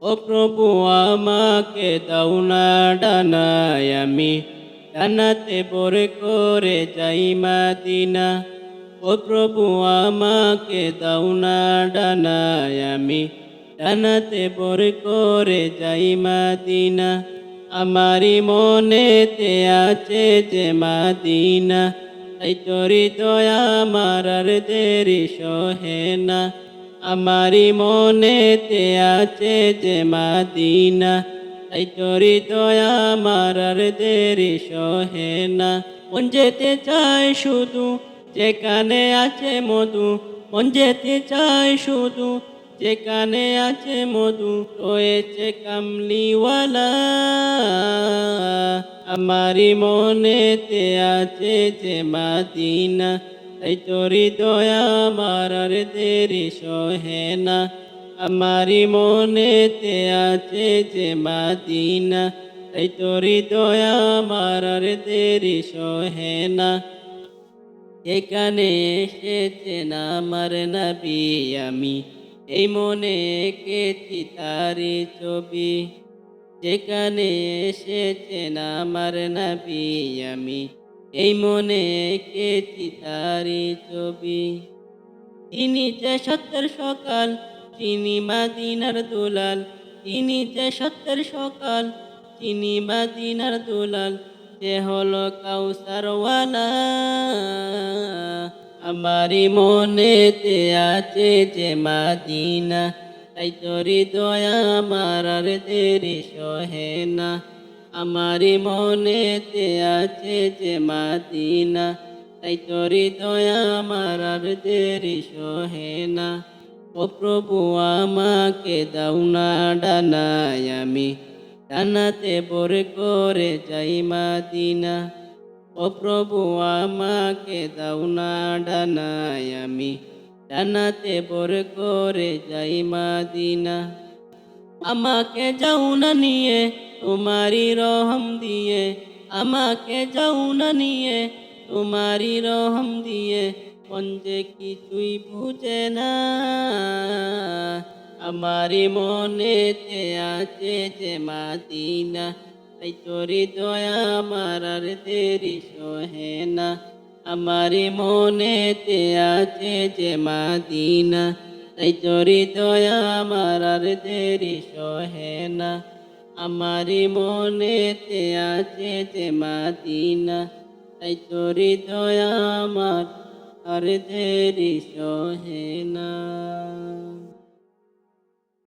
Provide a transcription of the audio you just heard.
ও প্রভু আমাকে দাও না ডানায়, আমি ডানাতে ভরে করে যাই মদিনা। ও প্রভু আমাকে দাও না ডানায়, আমি ডানাতে ভরে করে যাই মদিনা। আমারি মনেতে আছে যে মদিনা, তাই তোরি দয়া আমার আর দেরি সহে না। আমারি মনেতে আছে যে মদিনা, তাই তোরি দয়া আমার আর দেরি সহে না। মন যেতে চায় শুধু যেখানে আছে মধু, মন যেতে চায় শুধু যেখানে আছে মধু, রয়েছে কামলিওয়ালা। আমারি মনেতে আছে যে মদিনা, তাই তোরি দয়া আমার আর দেরি সহে না। আমারি মনেতে আছে যে মদিনা, তাই তোরি দয়া আমার আর দেরি সহে না। এখানে এসেছেন আমার নবী, আমি এই মনে এঁকেছি তারি ছবি। যেখানে এসেছেন আমার নবী, আমি এই মনে এঁকেছি তারি ছবি। তিনি যে সত্যের সকাল, তিনি মদিনার দুলাল। তিনি যে সত্যের সকাল, তিনি মদিনার দুলাল। সে হলো কাউসারওয়ালা। আমারি মনেতে আছে যে মদিনা, তাই তোরি দয়া আমার আর দেরি সহে না। আমারি মনেতে আছে যে মদিনা, তাই তোরি দয়া আমার আর দেরি সহে না। ও প্রভু আমাকে দাও না ডানায়, আমি ডানাতে ভরে করে যাই মদিনা। ও প্রভু আমাকে দাও না ডানায়, আমি ডানাতে ভরে করে যাই মদিনা। আমাকে যাও না নিয়ে তোমারি রহম দিয়ে, আমাকে যাও না নিয়ে তোমারি রহম দিয়ে, মন যে কিছুই বুঝে না। আমারি মনেতে আছে যে মদিনা, তাই তোরি দয়া আমার আর দেরি সহে না। আমারি মনেতে আছে যে মদিনা, তাই তোরি দয়া আমার আর দেরি সহে না। আমারি মনেতে আছে যে মদিনা, তাই তোরি দয়া আমার আর দেরি সহে না।